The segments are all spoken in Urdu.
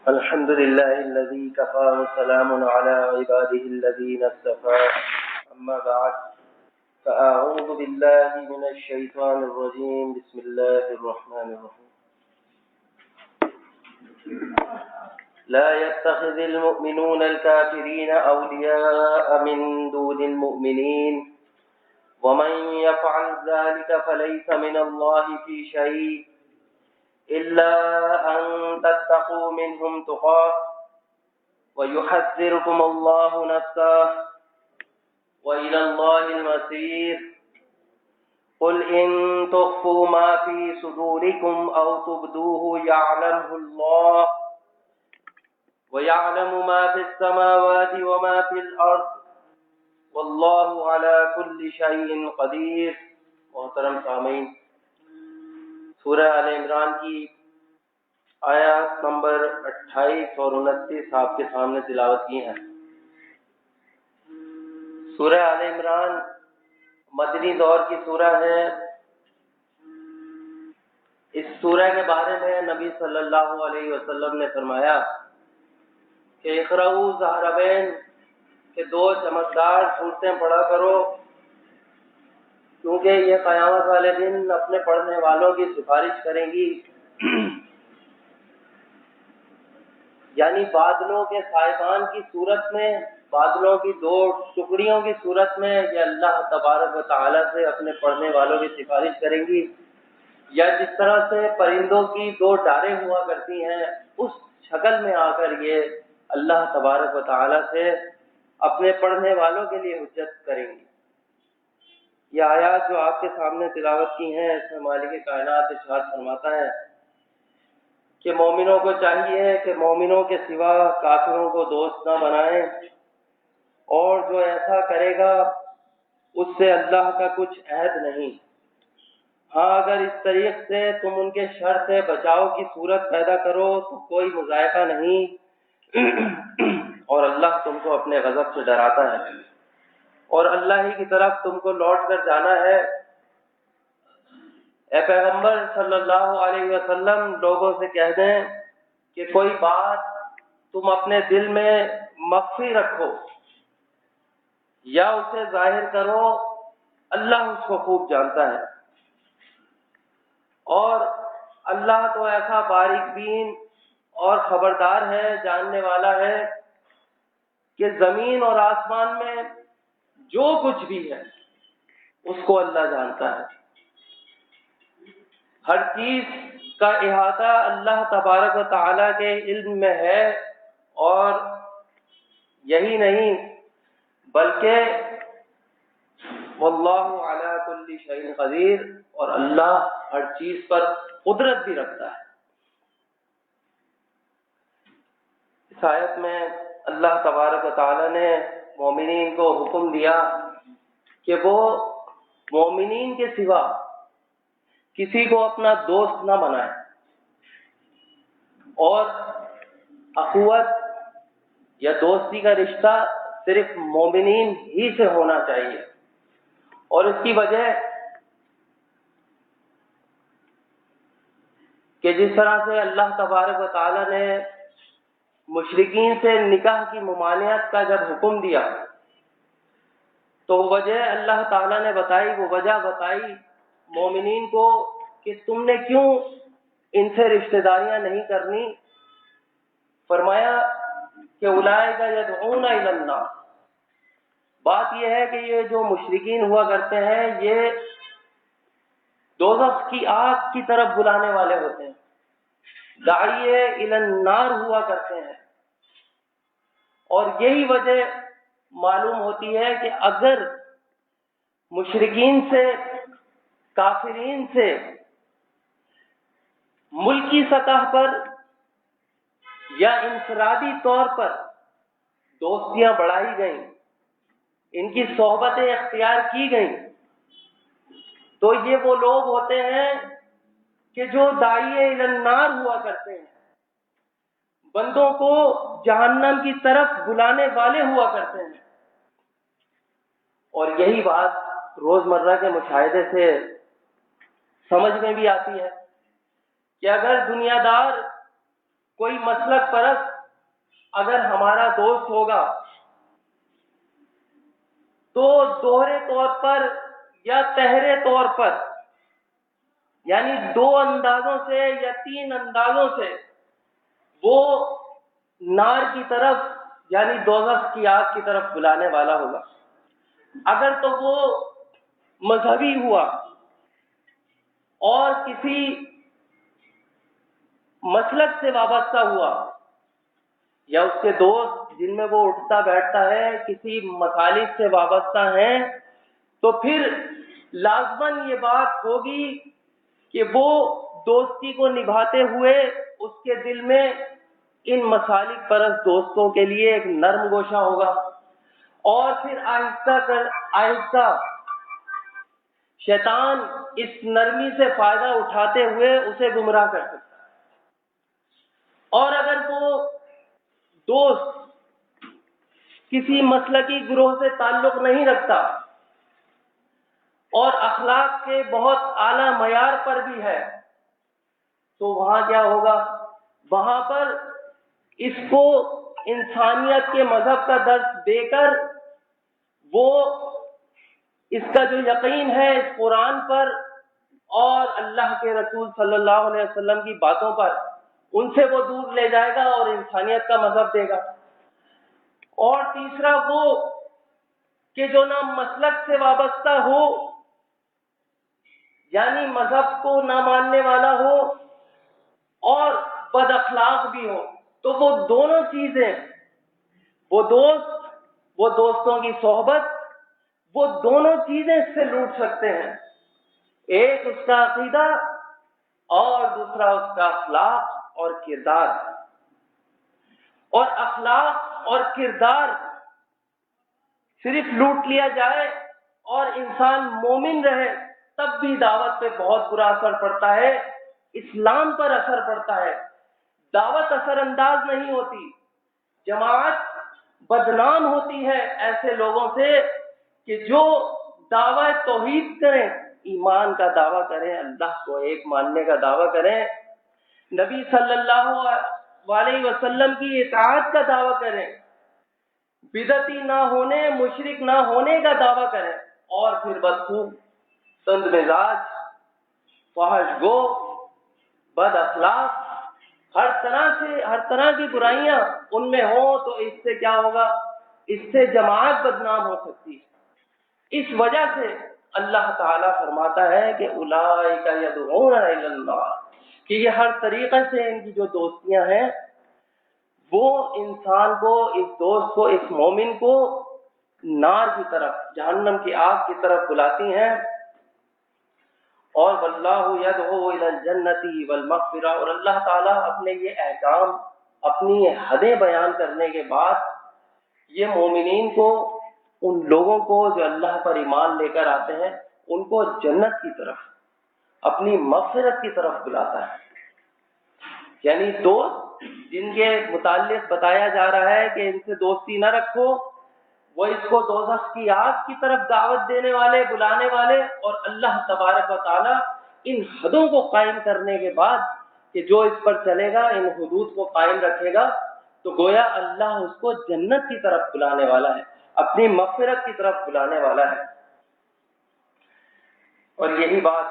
الحمد لله الذي كفى وسلام على عباده الذين اصطفى أما بعد فأعوذ بالله من الشيطان الرجيم بسم الله الرحمن الرحيم لا يتخذ المؤمنون الكافرين أولياء من دون المؤمنين ومن يفعل ذلك فليس من الله في شيء إلا أن تتقوا منهم تقاه ويحذركم الله نفسه وإلى الله المصير قل إن تخفوا ما في صدوركم أو تبدوه يعلمه الله ويعلم ما في السماوات وما في الأرض والله على كل شيء قدير. محترم سامعین، سورہ آل عمران کی آیات نمبر 28 اور 29 آپ کے سامنے تلاوت کی ہیں. سورہ آل عمران مدنی دور کی سورہ ہے. اس سورہ کے بارے میں نبی صلی اللہ علیہ وسلم نے فرمایا کہ اقرؤوا ظہربین، کہ 2 چمکدار صورتیں پڑھا کرو، کیونکہ یہ قیامت والے دن اپنے پڑھنے والوں کی سفارش کریں گی. یعنی بادلوں کے سائبان کی صورت میں، بادلوں کی 2 ٹکڑیوں کی صورت میں یہ اللہ تبارک و تعالی سے اپنے پڑھنے والوں کی سفارش کریں گی. یا جس طرح سے پرندوں کی 2 ڈاریں ہوا کرتی ہیں، اس شکل میں آ کر یہ اللہ تبارک و تعالی سے اپنے پڑھنے والوں کے لیے حجت کریں گی. یہ آیات جو آپ کے سامنے تلاوت کی ہیں، اس میں مالک کائنات ارشاد فرماتا ہے کہ مومنوں کو چاہیے کہ مومنوں کے سوا کافروں کو دوست نہ بنائیں، اور جو ایسا کرے گا اس سے اللہ کا کچھ عہد نہیں. ہاں، اگر اس طریق سے تم ان کے شر سے بچاؤ کی صورت پیدا کرو تو کوئی مذائقہ نہیں، اور اللہ تم کو اپنے غضب سے ڈراتا ہے اور اللہ ہی کی طرف تم کو لوٹ کر جانا ہے. اے پیغمبر صلی اللہ علیہ وسلم، لوگوں سے کہہ دیں کہ کوئی بات تم اپنے دل میں مخفی رکھو یا اسے ظاہر کرو، اللہ اس کو خوب جانتا ہے. اور اللہ تو ایسا باریک بین اور خبردار ہے، جاننے والا ہے کہ زمین اور آسمان میں جو کچھ بھی ہے اس کو اللہ جانتا ہے. ہر چیز کا احاطہ اللہ تبارک و تعالیٰ کے علم میں ہے، اور یہی نہیں بلکہ واللہ علی کل شیء قدیر، اور اللہ ہر چیز پر قدرت بھی رکھتا ہے. اس آیت میں اللہ تبارک و تعالیٰ نے مومنین کو حکم دیا کہ وہ مومنین کے سوا کسی کو اپنا دوست نہ بنائے، اور اخوت یا دوستی کا رشتہ صرف مومنین ہی سے ہونا چاہیے. اور اس کی وجہ کہ جس طرح سے اللہ تبارک و تعالیٰ نے مشرکین سے نکاح کی ممانعت کا جب حکم دیا تو وجہ اللہ تعالیٰ نے بتائی، وہ وجہ بتائی مومنین کو کہ تم نے کیوں ان سے رشتہ داریاں نہیں کرنی. فرمایا کہ اولئک یدعون الی النار. بات یہ ہے کہ یہ جو مشرکین ہوا کرتے ہیں یہ دوزخ کی آگ کی طرف بلانے والے ہوتے ہیں، داعی الی النار ہوا کرتے ہیں. اور یہی وجہ معلوم ہوتی ہے کہ اگر مشرکین سے، کافرین سے ملکی سطح پر یا انفرادی طور پر دوستیاں بڑھائی گئیں، ان کی صحبتیں اختیار کی گئیں، تو یہ وہ لوگ ہوتے ہیں کہ جو داعی الی النار ہوا کرتے ہیں، بندوں کو جہنم کی طرف بلانے والے ہوا کرتے ہیں. اور یہی بات روزمرہ کے مشاہدے سے سمجھ میں بھی آتی ہے کہ اگر دنیا دار کوئی مسلک پرست اگر ہمارا دوست ہوگا تو دوہرے طور پر یا تہرے طور پر، یعنی 2 اندازوں سے یا 3 اندازوں سے وہ نار کی طرف یعنی دوزخ کی آگ کی طرف بلانے والا ہوگا۔ اگر تو وہ مذہبی ہوا اور کسی مسلک سے وابستہ ہوا، یا اس کے دوست جن میں وہ اٹھتا بیٹھتا ہے کسی مخالف سے وابستہ ہیں، تو پھر لازماً یہ بات ہوگی کہ وہ دوستی کو نبھاتے ہوئے اس کے دل میں ان مخالف پرست دوستوں کے لیے ایک نرم گوشہ ہوگا، اور پھر آہستہ شیطان اس نرمی سے فائدہ اٹھاتے ہوئے اسے گمراہ کر سکتا ہے۔ اور اگر وہ دوست کسی مسلکی گروہ سے تعلق نہیں رکھتا اور اخلاق کے بہت اعلیٰ معیار پر بھی ہے، تو وہاں کیا ہوگا؟ وہاں پر اس کو انسانیت کے مذہب کا درس دے کر وہ اس کا جو یقین ہے اس قرآن پر اور اللہ کے رسول صلی اللہ علیہ وسلم کی باتوں پر، ان سے وہ دور لے جائے گا اور انسانیت کا مذہب دے گا۔ اور تیسرا وہ کہ جو نہ مسلک سے وابستہ ہو یعنی مذہب کو نہ ماننے والا ہو اور بد اخلاق بھی ہو، تو وہ دونوں چیزیں، وہ دوستوں کی صحبت، وہ دونوں چیزیں اس سے لوٹ سکتے ہیں، ایک اس کا عقیدہ اور دوسرا اس کا اخلاق اور کردار۔ اور اخلاق اور کردار صرف لوٹ لیا جائے اور انسان مومن رہے تب بھی دعوت پہ بہت برا اثر پڑتا ہے، اسلام پر اثر پڑتا ہے۔ دعوت اثر انداز نہیں ہوتی، جماعت بدنام ہوتی ہے ایسے لوگوں سے کہ جو دعوت توحید کریں، ایمان کا دعویٰ کریں، اللہ کو ایک ماننے کا دعویٰ کریں، نبی صلی اللہ علیہ وسلم کی اطاعت کا دعویٰ کریں، بدعتی نہ ہونے، مشرک نہ ہونے کا دعویٰ کریں، اور پھر بدخو، تند مزاج، فحش گو، بد اخلاق، ہر طرح کی برائیاں ان میں ہوں، تو اس سے کیا ہوگا؟ اس سے جماعت بدنام ہو سکتی ہے۔ اس وجہ سے اللہ تعالیٰ فرماتا ہے کہ اولئک یدعون الی النار، کہ یہ ہر طریقے سے ان کی جو دوستیاں ہیں وہ انسان کو، اس دوست کو، اس مومن کو نار کی طرف، جہنم کی آگ کی طرف بلاتی ہیں۔ اور واللہ یدعو الی الجنۃ والمغفرہ، اور اللہ تعالیٰ اپنے یہ احکام، اپنی یہ حدیں بیان کرنے کے بعد یہ مومنین کو، ان لوگوں کو جو اللہ پر ایمان لے کر آتے ہیں، ان کو جنت کی طرف، اپنی مغفرت کی طرف بلاتا ہے۔ یعنی دوست جن کے متعلق بتایا جا رہا ہے کہ ان سے دوستی نہ رکھو، وہ اس کو دوزخ کی آگ کی طرف دعوت دینے والے، بلانے والے، اور اللہ تبارک و تعالیٰ ان حدوں کو قائم کرنے کے بعد کہ جو اس پر چلے گا، ان حدود کو قائم رکھے گا، تو گویا اللہ اس کو جنت کی طرف بلانے والا ہے، اپنی مغفرت کی طرف بلانے والا ہے۔ اور یہی بات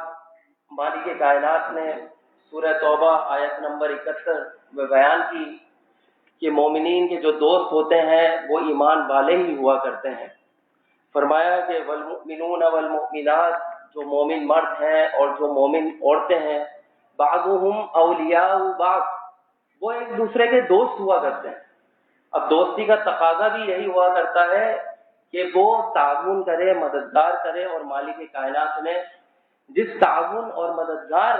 مالک کائنات نے سورہ توبہ آیت نمبر 71 میں بیان کی کہ مومنین کے جو دوست ہوتے ہیں وہ ایمان والے ہی ہوا کرتے ہیں۔ فرمایا کہ والمؤمنون والمؤمنات، جو مومن مرد ہیں اور جو مومن عورتیں ہیں، بعضهم اولیاء بعض، وہ ایک دوسرے کے دوست ہوا کرتے ہیں۔ اب دوستی کا تقاضا بھی یہی ہوا کرتا ہے کہ وہ تعاون کرے، مددگار کرے، اور مالک کائنات نے جس تعاون اور مددگار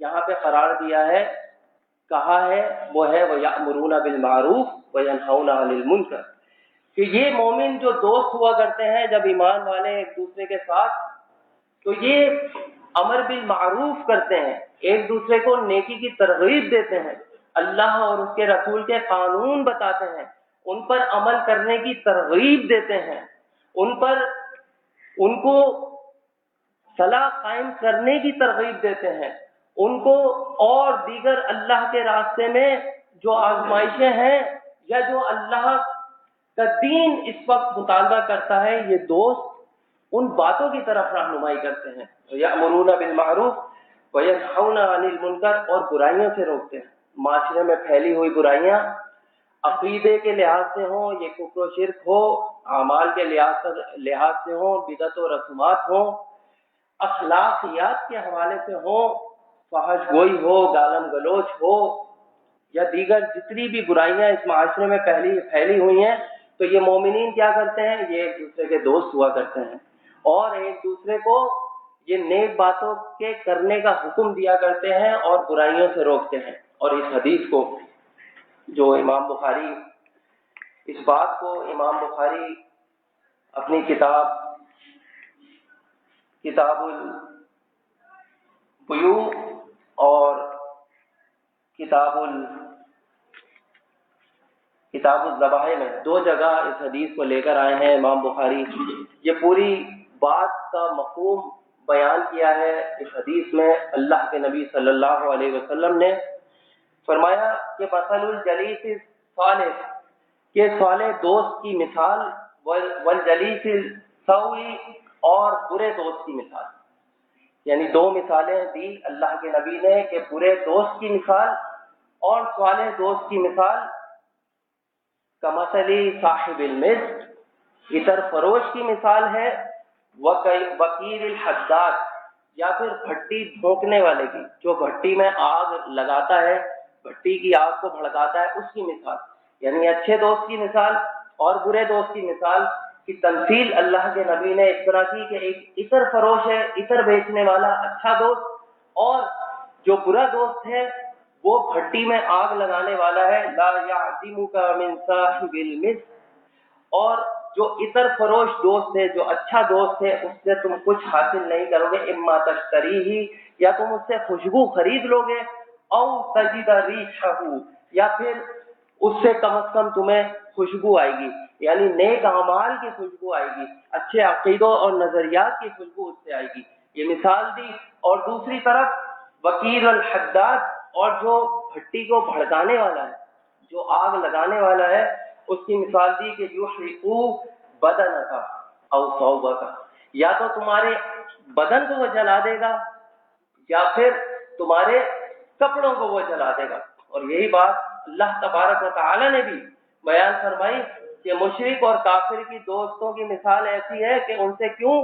یہاں پہ قرار دیا ہے، کہا ہے، وہ ہے وَيَأْمُرُونَ بِالْمَعْرُوفِ وَيَنْهَوْنَ عَنِ الْمُنْكَرِ، کہ یہ مومن جو دوست ہوا کرتے ہیں جب ایمان والے ایک دوسرے کے ساتھ، تو یہ امر بالمعروف کرتے ہیں، ایک دوسرے کو نیکی کی ترغیب دیتے ہیں، اللہ اور اس کے رسول کے قانون بتاتے ہیں، ان پر عمل کرنے کی ترغیب دیتے ہیں، ان کو صلاح قائم کرنے کی ترغیب دیتے ہیں، ان کو اور دیگر اللہ کے راستے میں جو آزمائشیں ہیں یا جو اللہ کا دین اس وقت مطالبہ کرتا ہے، یہ دوست ان باتوں کی طرف رہنمائی کرتے ہیں، یأمرون بالمعروف وینہون عن المنکر، اور برائیوں سے روکتے ہیں۔ معاشرے میں پھیلی ہوئی برائیاں عقیدے کے لحاظ سے ہوں، یہ کفر و شرک ہو، اعمال کے لحاظ سے ہوں، بدعت و رسومات ہوں، اخلاقیات کے حوالے سے ہوں، فحش گوئی ہو، گالم گلوچ ہو، یا دیگر جتنی بھی برائیاں اس معاشرے میں پھیلی ہوئی ہیں، تو یہ مومنین کیا کرتے ہیں؟ یہ ایک دوسرے کے دوست ہوا کرتے ہیں اور ایک دوسرے کو یہ نیک باتوں کے کرنے کا حکم دیا کرتے ہیں اور برائیوں سے روکتے ہیں۔ اور اس حدیث کو جو امام بخاری، اس بات کو امام بخاری اپنی کتاب البیوع اور کتاب الذبائح میں دو جگہ اس حدیث کو لے کر آئے ہیں امام بخاری۔ یہ پوری بات کا مفہوم بیان کیا ہے اس حدیث میں۔ اللہ کے نبی صلی اللہ علیہ وسلم نے فرمایا کہ مثل الجلیس الصالح، کہ صالح دوست کی مثال، والجلیس السوء، اور برے دوست کی مثال، یعنی دو مثالیں دی اللہ کے نبی نے کہ برے دوست کی مثال اور صالح دوست کی مثال کمثل صاحب المسک، عطر فروش کی مثال ہے، وقیر الحداد، یا پھر بھٹی بھونکنے والے کی، جو بھٹی میں آگ لگاتا ہے، بھٹی کی آگ کو بھڑکاتا ہے، اس کی مثال۔ یعنی اچھے دوست کی مثال اور برے دوست کی مثال کی تمثیل اللہ کے نبی نے اس طرح کی کہ ایک عطر فروش ہے، عطر بیچنے والا اچھا دوست، اور جو برا دوست ہے وہ بھٹی میں آگ لگانے والا ہے، لا یعدمک من صاحب المسک، اور جو عطر فروش دوست ہے، جو اچھا دوست ہے، اس سے تم کچھ حاصل نہیں کرو گے، اما تشتریہ، یا تم اس سے خوشبو خرید لو گے، او تجد ریحہ، یا پھر اس سے کم از کم تمہیں خوشبو آئے گی، یعنی نیک اعمال کی خوشبو آئے گی، اچھے عقیدوں اور نظریات کی خوشبو اس سے آئے گی، یہ مثال دی۔ اور دوسری طرف وقیر الحداد، اور جو بھٹی کو بھڑکانے والا ہے، جو آگ لگانے والا ہے، اس کی مثال دی کہ یحرقو بدنک او ثوبک، یا تو تمہارے بدن کو وہ جلا دے گا یا پھر تمہارے کپڑوں کو وہ جلا دے گا۔ اور یہی بات اللہ تبارک و تعالی نے بھی بیان فرمائی کہ مشرک اور کافر کی دوستوں کی مثال ایسی ہے کہ ان سے کیوں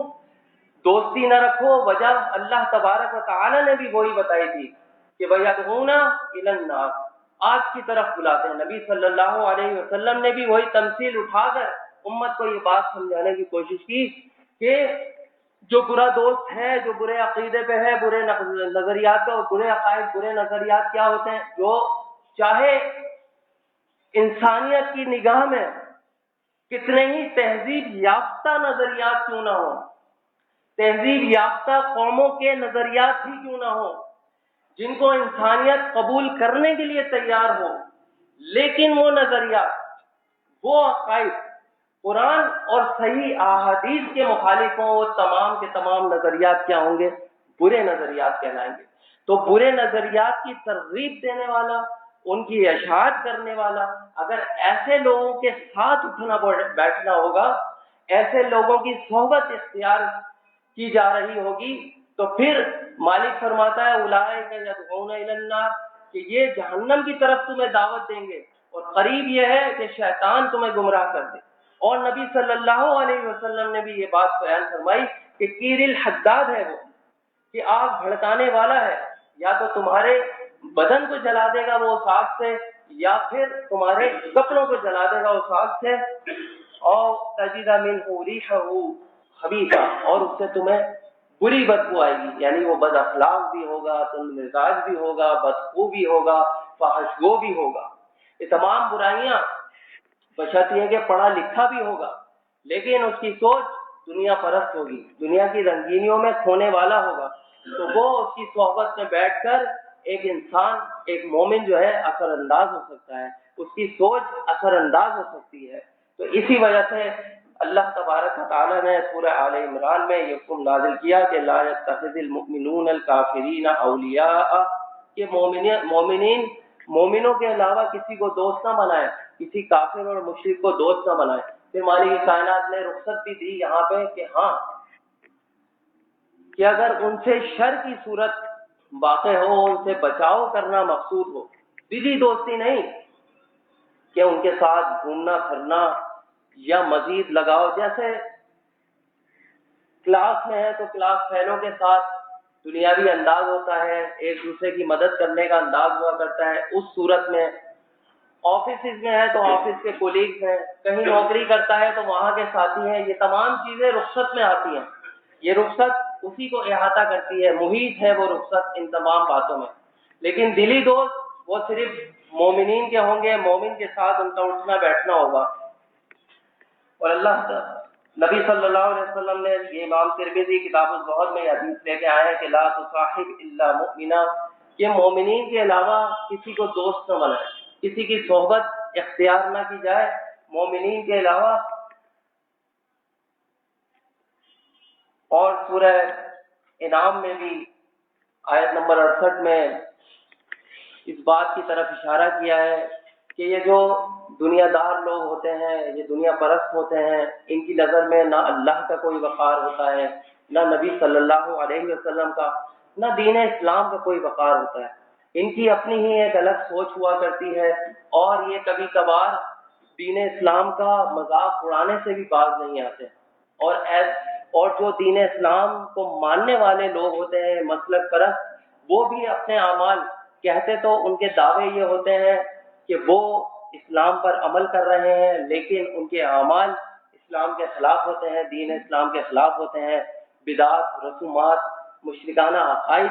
دوستی نہ رکھو، وجہ اللہ تبارک و تعالی نے بھی وہی بتائی تھی کہ وَيَدْعُونَ إِلَى النَّارِ، آگ کی طرف بلاتے ہیں۔ نبی صلی اللہ علیہ وسلم نے بھی وہی تمثیل اٹھا کر امت کو یہ بات سمجھانے کی کوشش کی کہ جو برا دوست ہے، جو برے عقیدے پہ ہے، برے نظریات پہ، اور برے عقائد، برے نظریات کیا ہوتے ہیں؟ جو چاہے انسانیت کی نگاہ میں کتنے ہی تہذیب یافتہ نظریات کیوں نہ ہو، تہذیب یافتہ قوموں کے نظریات ہی کیوں نہ ہو، جن کو انسانیت قبول کرنے کے لیے تیار ہو، لیکن وہ نظریات، وہ عقائد قرآن اور صحیح احادیث کے مخالف ہوں، وہ تمام کے تمام نظریات کیا ہوں گے؟ برے نظریات کہلائیں گے۔ تو برے نظریات کی ترغیب دینے والا، ان کی اشاعت کرنے والا، اگر ایسے لوگوں کے ساتھ اٹھنا بیٹھنا ہوگا، ایسے لوگوں کی صحبت اختیار کی جا رہی ہوگی، تو پھر مالک فرماتا ہے اولئک یدعون الی النار، کہ یہ جہنم کی طرف تمہیں دعوت دیں گے، اور قریب یہ ہے کہ شیطان تمہیں گمراہ کر دے۔ اور نبی صلی اللہ علیہ وسلم نے بھی یہ بات بیان فرمائی کہ قیر الحداد ہے وہ، کہ آگ بھڑکانے والا ہے، یا تو تمہارے بدن کو جلا دے گا وہ اس آگ سے، یا پھر تمہارے کپڑوں کو جلا دے گا اس آگ سے، اور تجد منہ ریحہ خبیثہ، اور اس سے تمہیں بری بدبو آئے گی، یعنی وہ بد اخلاق بھی ہوگا، تند مزاج بھی ہوگا، بدخو بھی ہوگا، فحش گو بھی ہوگا۔ یہ تمام برائیاں بشرط یہ کہ پڑھا لکھا بھی ہوگا، لیکن اس کی سوچ دنیا پرست ہوگی، دنیا کی رنگینیوں میں کھونے والا ہوگا، تو وہ اس کی صحبت میں بیٹھ کر ایک انسان، ایک مومن جو ہے اثر انداز ہو سکتا ہے، اس کی سوچ اثر انداز ہو سکتی ہے۔ تو اسی وجہ سے اللہ تبارک و تعالی نے سورہ آل عمران میں یہ حکم نازل کیا کہ لا يتخذ المؤمنون الکافرین اولیاء، کہ مومنین مومنوں کے علاوہ کسی کو دوست نہ بنائے، کسی کافر اور مشرک کو دوست نہ بنائے۔ پھر مالک کائنات نے رخصت بھی دی یہاں پہ کہ ہاں، کہ اگر ان سے شر کی صورت واقع ہو، ان سے بچاؤ کرنا مقصود ہو، دلی دوستی نہیں کہ ان کے ساتھ گھومنا پھرنا یا مزید لگاؤ، جیسے کلاس میں ہے تو کلاس فیلوں کے ساتھ دنیاوی انداز ہوتا ہے، ایک دوسرے کی مدد کرنے کا انداز ہوا کرتا ہے، اس صورت میں آفیسز میں ہے تو آفس کے کولیگز ہیں، کہیں نوکری کرتا ہے تو وہاں کے ساتھی ہیں، یہ تمام چیزیں رخصت میں آتی ہیں۔ یہ رخصت اسی کو احاطہ کرتی ہے، محیط ہے وہ رخصت ان تمام باتوں میں۔ لیکن دلی دوست وہ صرف مومنین کے ہوں گے، مومن کے ساتھ ان کا اٹھنا بیٹھنا ہوگا۔ اور اللہ نبی صلی اللہ علیہ وسلم نے، یہ امام ترمذی کتاب الزہد میں حدیث لے کے آئے ہیں کہ لا تصاحب الا مؤمنا، کہ مومنین کے علاوہ کسی کو دوست نہ بنائے، کسی کی صحبت اختیار نہ کی جائے مومنین کے علاوہ۔ اور سورہ انعام میں بھی آیت نمبر 68 میں اس بات کی طرف اشارہ کیا ہے کہ یہ جو دنیا دار لوگ ہوتے ہیں، یہ دنیا پرست ہوتے ہیں، ان کی نظر میں نہ اللہ کا کوئی وقار ہوتا ہے، نہ نبی صلی اللہ علیہ وسلم کا، نہ دین اسلام کا کوئی وقار ہوتا ہے۔ ان کی اپنی ہی ایک الگ سوچ ہوا کرتی ہے، اور یہ کبھی کبھار دین اسلام کا مذاق اڑانے سے بھی باز نہیں آتے۔ اور جو دین اسلام کو ماننے والے لوگ ہوتے ہیں، مسلک پرست، وہ بھی اپنے اعمال کہتے تو ان کے دعوے یہ ہوتے ہیں کہ وہ اسلام پر عمل کر رہے ہیں، لیکن ان کے اعمال اسلام کے خلاف ہوتے ہیں، دین اسلام کے خلاف ہوتے ہیں، بدعات، رسومات، مشرکانہ عقائد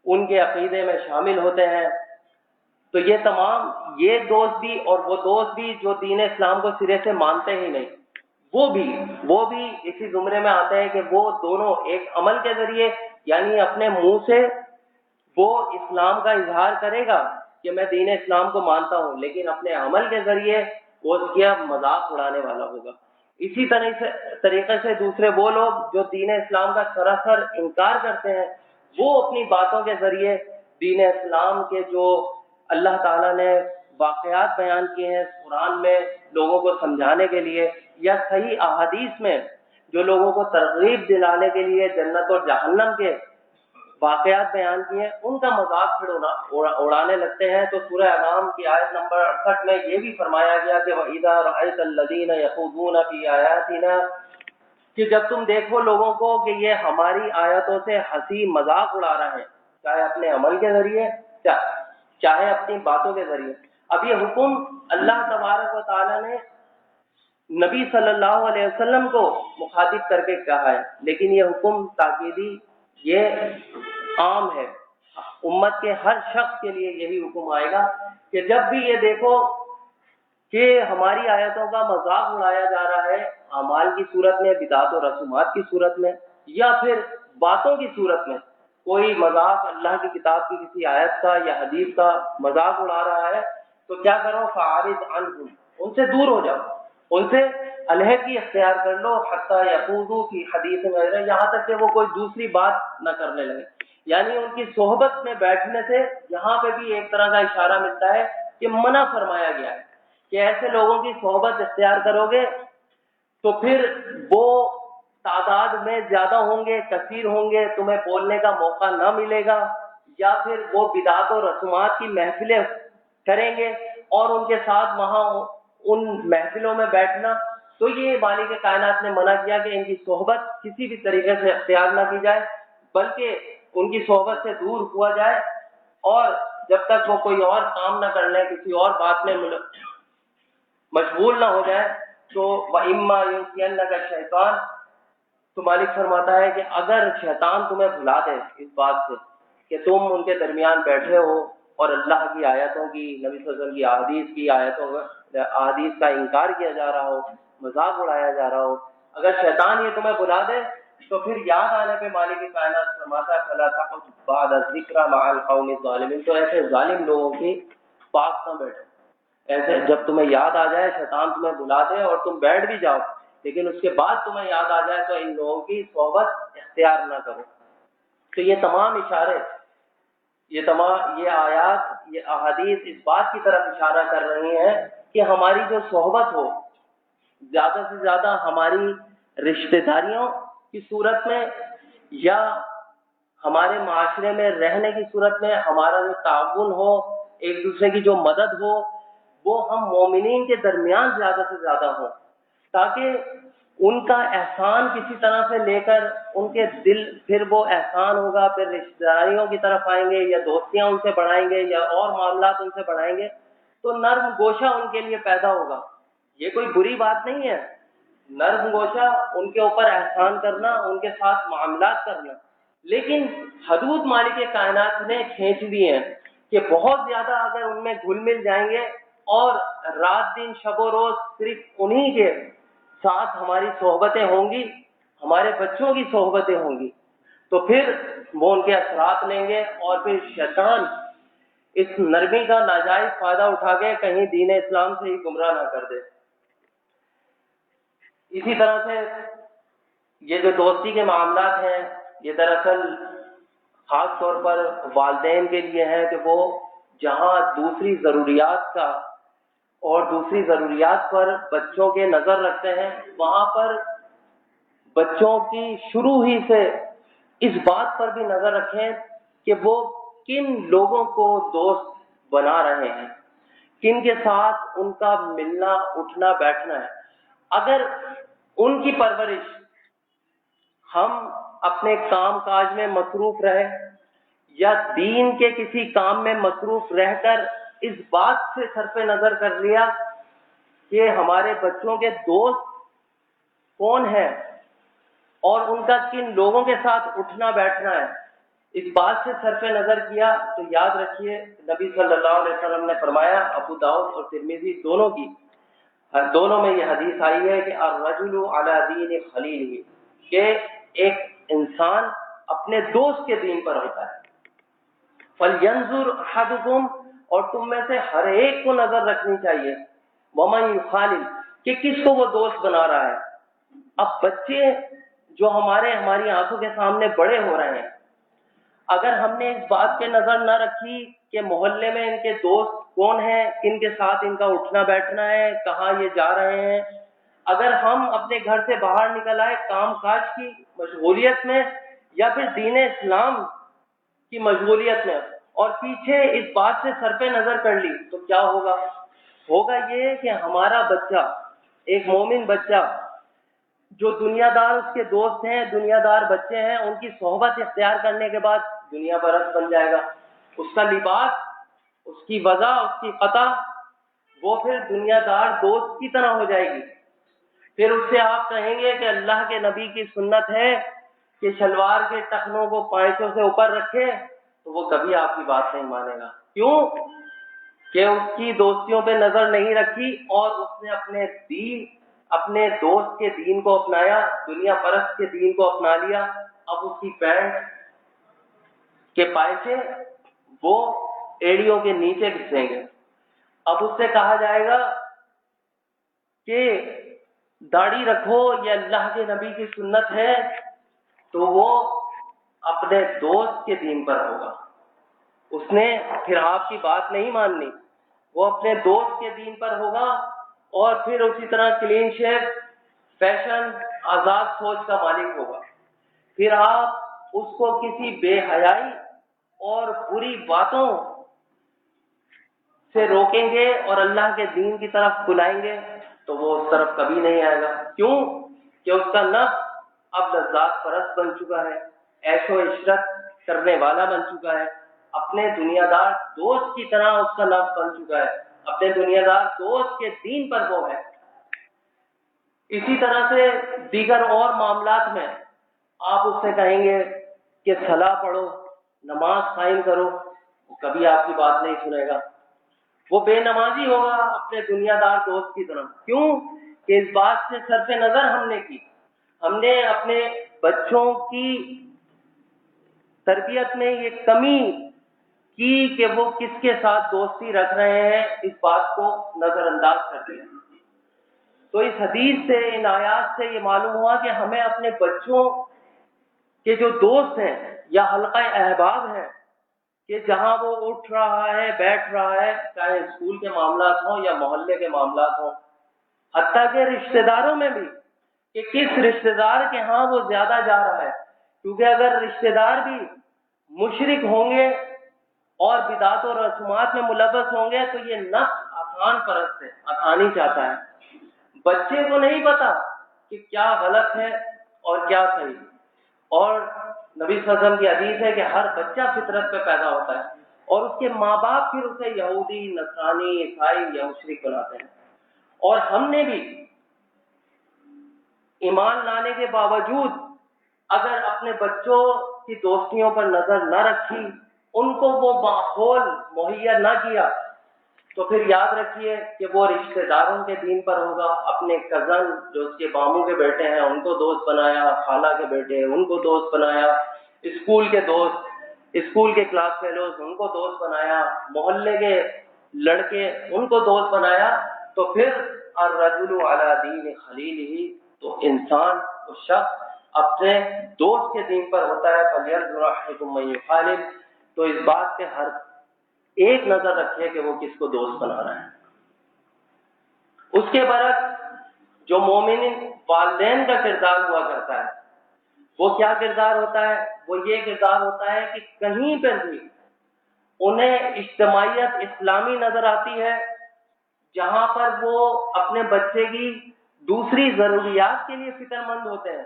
ان کے عقیدے میں شامل ہوتے ہیں۔ تو یہ تمام، یہ دوست بھی اور وہ دوست بھی جو دین اسلام کو سرے سے مانتے ہی نہیں، وہ بھی اسی زمرے میں آتے ہیں کہ وہ دونوں ایک عمل کے ذریعے، یعنی اپنے منہ سے وہ اسلام کا اظہار کرے گا کہ میں دین اسلام کو مانتا ہوں، لیکن اپنے عمل کے ذریعے وہ اس کی مذاق اڑانے والا ہوگا۔ اسی طریقے سے دوسرے وہ لوگ جو دین اسلام کا سراسر انکار کرتے ہیں، وہ اپنی باتوں کے ذریعے دین اسلام کے جو اللہ تعالیٰ نے واقعات بیان کیے ہیں قرآن میں لوگوں کو سمجھانے کے لیے، یا صحیح احادیث میں جو لوگوں کو ترغیب دلانے کے لیے جنت اور جہنم کے واقعات بیان کیے ہیں، ان کا مذاق پھر اڑانے لگتے ہیں۔ تو سورہ انعام کی آیت نمبر 68 میں یہ بھی فرمایا گیا کہ وَإِذَا رَأَيْتَ الَّذِينَ يَخُوضُونَ فِي آيَاتِنَا، کہ جب تم دیکھو لوگوں کو کہ یہ ہماری آیتوں سے ہنسی مذاق اڑا رہے ہیں، چاہے اپنے عمل کے ذریعے چاہے اپنی باتوں کے ذریعے۔ اب یہ حکم اللہ تبارک و تعالیٰ نے نبی صلی اللہ علیہ وسلم کو مخاطب کر کے کہا ہے، لیکن یہ حکم تاکیدی، یہ عام ہے، امت کے ہر شخص کے لیے یہی حکم آئے گا کہ جب بھی یہ دیکھو کہ ہماری آیتوں کا مذاق اڑایا جا رہا ہے اعمال کی صورت میں، بدعات و رسومات کی صورت میں، یا پھر باتوں کی صورت میں، کوئی مذاق اللہ کی کتاب کی کسی آیت کا یا حدیث کا مذاق اڑا رہا ہے، تو کیا کرو؟ فَأَعْرِضْ عَنْهُمْ، ان سے دور ہو جاؤ، ان سے علیحدگی اختیار کر لو، حَتَّى يَخُوضُوا فِي حَدِيثٍ غَيْرِهِ، یہاں تک کہ وہ کوئی دوسری بات نہ کرنے لگے۔ یعنی ان کی صحبت میں بیٹھنے سے یہاں پہ بھی ایک طرح کا اشارہ ملتا ہے کہ منع فرمایا گیا ہے کہ ایسے لوگوں کی صحبت اختیار کرو گے تو پھر وہ تعداد میں زیادہ ہوں گے، کثیر ہوں گے، تمہیں بولنے کا موقع نہ ملے گا، یا پھر وہ بدعات و رسومات کی محفلیں کریں گے اور ان کے ساتھ وہاں ان محفلوں میں بیٹھنا۔ تو یہ مالک کائنات نے منع کیا کہ ان کی صحبت کسی بھی طریقے سے اختیار نہ کی جائے، بلکہ ان کی صحبت سے دور ہوا جائے، اور جب تک وہ کوئی اور کام نہ کر لیں، کسی اور بات میں مشغول نہ ہو جائے۔ تو وَإِمَّا يُنْسِيَنَّكَ الشَّيْطَانُ، تو مالک فرماتا ہے کہ اگر شیطان تمہیں بھلا دے اس بات سے کہ تم ان کے درمیان بیٹھے ہو اور اللہ کی آیتوں کی، نبی صلی اللہ علیہ وسلم کی احادیث کا انکار کیا جا رہا ہو، مذاق اڑایا جا رہا ہو، اگر شیطان یہ تمہیں بھلا دے تو پھر یاد آنے پہ مالک کائنات فرماتا ہے فَلَا تَقْعُدْ بَعْدَ الذِّكْرَىٰ مَعَ الْقَوْمِ الظَّالِمِينَ، تو ایسے ظالم لوگوں کی پاس نہ بیٹھو۔ ایسے جب تمہیں یاد آ جائے، شیطان تمہیں بلا دے اور تم بیٹھ بھی جاؤ، لیکن اس کے بعد تمہیں یاد آ جائے تو ان لوگوں کی صحبت اختیار نہ کرو۔ تو یہ تمام اشارے یہ آیات، یہ احادیث اس بات کی طرف اشارہ کر رہی ہیں کہ ہماری جو صحبت ہو زیادہ سے زیادہ ہماری رشتہ داریوں کی صورت میں یا ہمارے معاشرے میں رہنے کی صورت میں ہمارا جو تعاون ہو، ایک دوسرے کی جو مدد ہو، وہ ہم مومنین کے درمیان زیادہ سے زیادہ ہو، تاکہ ان کا احسان کسی طرح سے لے کر ان کے دل، پھر وہ احسان ہوگا، پھر رشتہ داریوں کی طرف آئیں گے یا دوستیاں ان سے بڑھائیں گے یا اور معاملات ان سے بڑھائیں گے، تو نرم گوشہ ان کے لیے پیدا ہوگا۔ یہ کوئی بری بات نہیں ہے، نرم گوشہ، ان کے اوپر احسان کرنا، ان کے ساتھ معاملات کرنا، لیکن حدود مالک کائنات نے کھینچ دی ہیں کہ بہت زیادہ اگر ان میں گھل مل جائیں گے اور رات دن شب و روز صرف انہی کے ساتھ ہماری صحبتیں ہوں گی، ہمارے بچوں کی صحبتیں ہوں گی، تو پھر وہ ان کے اثرات لیں گے اور پھر شیطان اس نرمی کا ناجائز فائدہ اٹھا کے کہیں دین اسلام سے ہی گمراہ نہ کر دے۔ اسی طرح سے یہ جو دوستی کے معاملات ہیں، یہ دراصل خاص طور پر والدین کے لیے ہیں کہ وہ جہاں دوسری ضروریات کا اور دوسری ضروریات پر بچوں کے نظر رکھتے ہیں، وہاں پر بچوں کی شروع ہی سے اس بات پر بھی نظر رکھیں کہ وہ کن لوگوں کو دوست بنا رہے ہیں، کن کے ساتھ ان کا ملنا اٹھنا بیٹھنا ہے۔ اگر ان کی پرورش ہم اپنے کام کاج میں مصروف رہے یا دین کے کسی کام میں مصروف رہ کر اس بات سے صرف نظر کر لیا کہ ہمارے بچوں کے دوست کون ہیں اور ان کا کن لوگوں کے ساتھ اٹھنا بیٹھنا ہے، اس بات سے صرف نظر کیا، تو یاد رکھیے نبی صلی اللہ علیہ وسلم نے فرمایا، ابو داؤد اور ترمذی دونوں میں یہ حدیث آئی ہے کہ الرجل علی دین خلیلہ، کہ ایک انسان اپنے دوست کے دین پر ہوتا ہے۔ فَلْيَنْظُرْ أَحَدُكُمْ، اور تم میں سے ہر ایک کو نظر رکھنی چاہیے، وَمَنْ يُخَالِلْ، کہ کس کو وہ دوست بنا رہا ہے۔ اب بچے جو ہماری آنکھوں کے سامنے بڑے ہو رہے ہیں، اگر ہم نے اس بات پہ نظر نہ رکھی کہ محلے میں ان کے دوست کون ہیں، کن کے ساتھ ان کا اٹھنا بیٹھنا ہے، کہاں یہ جا رہے ہیں، اگر ہم اپنے گھر سے باہر نکل آئے کام کاج کی مشغولیت میں یا پھر دین اسلام کی مشغولیت میں اور پیچھے اس بات سے صرف نظر کر لی، تو کیا ہوگا یہ کہ ہمارا بچہ، ایک مومن بچہ جو دنیا دار اس کے دوست ہیں، دنیا دار بچے ہیں، ان کی صحبت اختیار کرنے کے بعد دنیا پرست بن جائے گا، اس کا لباس، اس کی وضع، اس کی قطع، وہ پھر دنیا دار دوست کی طرح ہو جائے گی۔ پھر اس سے آپ کہیں گے کہ اللہ کے نبی کی سنت ہے کہ شلوار کے ٹخنوں کو پائچوں سے اوپر رکھے، تو وہ کبھی آپ کی بات نہیں مانے گا۔ کیوں؟ کہ اس کی دوستیوں پہ نظر نہیں رکھی اور اس نے اپنے دوست کے دین کو اپنایا، دنیا پرست کے دین کو اپنا لیا۔ اب اس کی پینٹ کے پائچے وہ ایڑیوں کے نیچے گھسیں گے۔ اب اس سے کہا جائے گا کہ داڑھی رکھو، یہ اللہ کے نبی کی سنت ہے، تو وہ اپنے دوست کے دین پر ہوگا، اس نے پھر آپ کی بات نہیں ماننی، وہ اپنے دوست کے دین پر ہوگا، اور پھر اسی طرح کلین شیو، فیشن، آزاد سوچ کا مالک ہوگا۔ پھر آپ اس کو کسی بے حیائی اور بری باتوں سے روکیں گے اور اللہ کے دین کی طرف بلائیں گے، تو وہ اس طرف کبھی نہیں آئے گا۔ کیوں؟ کہ اس کا نفس اب لذات پرست بن چکا ہے، عیش و عشرت کرنے والا بن چکا ہے، اپنے دنیا دار دوست کی طرح اس کا نفس بن چکا ہے، اپنے دنیا دار دوست کے دین پر وہ ہے۔ اسی طرح سے دیگر اور معاملات میں آپ اس سے کہیں گے کہ صلاح پڑھو، نماز قائم کرو، وہ کبھی آپ کی بات نہیں سنے گا، وہ بے نمازی ہوگا اپنے دنیا دار دوست کی طرح۔ کیوں؟ کہ اس بات سے صرف نظر ہم نے اپنے بچوں کی تربیت میں یہ کمی کی کہ وہ کس کے ساتھ دوستی رکھ رہے ہیں، اس بات کو نظر انداز کر دیا۔ تو اس حدیث سے، ان آیات سے یہ معلوم ہوا کہ ہمیں اپنے بچوں کے جو دوست ہیں یا حلقہ احباب ہیں، کہ جہاں وہ اٹھ رہا ہے بیٹھ رہا ہے، چاہے اسکول کے معاملات ہوں یا محلے کے معاملات ہوں، حتیٰ کہ رشتہ داروں میں بھی، کہ کس رشتہ دار کے ہاں وہ زیادہ جا رہا ہے، کیونکہ اگر رشتہ دار بھی مشرک ہوں گے اور بدعات و رسومات میں ملوث ہوں گے تو یہ نفس آسان پرست ہے، آسانی چاہتا ہے، بچے کو نہیں پتا کہ کیا غلط ہے اور کیا صحیح، اور نبی صلی اللہ علیہ وسلم کی حدیث ہے کہ ہر بچہ فطرت پہ پیدا ہوتا ہے اور اس کے ماں باپ پھر اسے یہودی، نصرانی، عیسائی یا مشرک بناتے ہیں، اور ہم نے بھی ایمان لانے کے باوجود اگر اپنے بچوں کی دوستیوں پر نظر نہ رکھی، ان کو وہ ماحول مہیا نہ کیا، تو پھر یاد رکھیے کہ وہ رشتہ داروں کے دین پر ہوگا، اپنے کزن جو اس کے ماموں کے بیٹے ہیں ان کو دوست بنایا، خالہ کے بیٹے ان کو دوست بنایا، اسکول کے دوست، اسکول کے کلاس فیلوز ان کو دوست بنایا، محلے کے لڑکے ان کو دوست بنایا، تو پھر الرجل علی دین خلیلہ، تو انسان و شخص اپنے دوست کے دین پر ہوتا ہے، فلینظر احدکم من یخالل، تو اس بات پہ ہر ایک نظر رکھے کہ وہ کس کو دوست بنا رہا ہے۔ اس کے برعکس جو مومن والدین کا کردار ہوا کرتا ہے، وہ کیا کردار ہوتا ہے؟ وہ یہ کردار ہوتا ہے کہ کہیں پر بھی انہیں اجتماعیت اسلامی نظر آتی ہے، جہاں پر وہ اپنے بچے کی دوسری ضروریات کے لیے فکر مند ہوتے ہیں،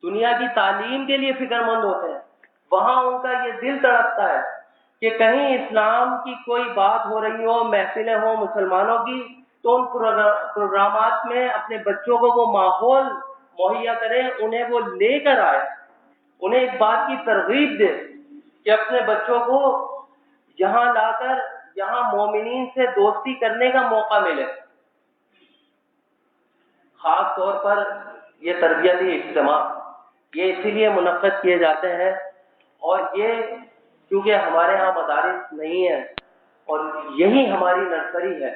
دنیا کی تعلیم کے لیے فکر مند ہوتے ہیں، وہاں ان کا یہ دل تڑپتا ہے کہ کہیں اسلام کی کوئی بات ہو رہی ہو، محفلیں ہوں مسلمانوں کی، تو ان پروگرامات میں اپنے بچوں کو وہ ماحول مہیا کریں، انہیں وہ لے کر آئے، انہیں اس بات کی ترغیب دے کہ اپنے بچوں کو یہاں لا کر یہاں مومنین سے دوستی کرنے کا موقع ملے۔ خاص طور پر یہ تربیتی اجتماع یہ اسی لیے منعقد کیے جاتے ہیں، اور یہ کیونکہ ہمارے ہاں مدارس نہیں ہیں اور یہی ہماری نرسری ہے،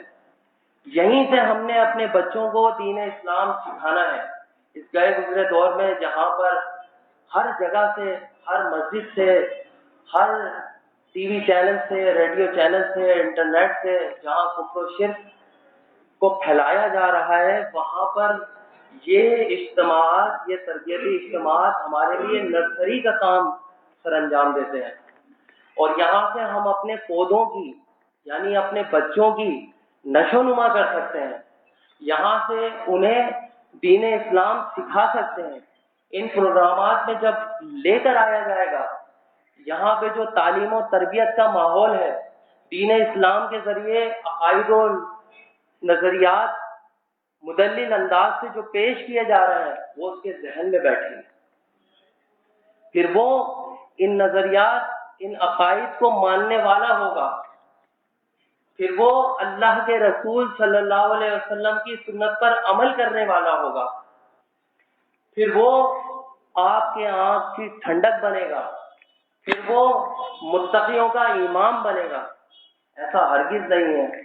یہیں سے ہم نے اپنے بچوں کو دین اسلام سکھانا ہے۔ اس گئے گزرے دور میں جہاں پر ہر جگہ سے، ہر مسجد سے، ہر ٹی وی چینل سے، ریڈیو چینل سے، انٹرنیٹ سے جہاں کفر و شرک کو پھیلایا جا رہا ہے، وہاں پر یہ اجتماعات، یہ تربیتی اجتماعات ہمارے لیے نرسری کا کام سر انجام دیتے ہیں، اور یہاں سے ہم اپنے پودوں کی یعنی اپنے بچوں کی نشو نما کر سکتے ہیں، یہاں سے انہیں دین اسلام سکھا سکتے ہیں۔ ان پروگرامات میں جب لے کر آیا جائے گا، یہاں پہ جو تعلیم و تربیت کا ماحول ہے، دین اسلام کے ذریعے عقائد و نظریات مدلل انداز سے جو پیش کیے جا رہے ہیں وہ اس کے ذہن میں بیٹھیں گے، پھر وہ ان نظریات، ان عقائد کو ماننے والا ہوگا، پھر وہ اللہ کے رسول صلی اللہ علیہ وسلم کی سنت پر عمل کرنے والا ہوگا، پھر وہ آپ کے آنکھ کی ٹھنڈک بنے گا، پھر وہ متقیوں کا امام بنے گا۔ ایسا ہرگز نہیں ہے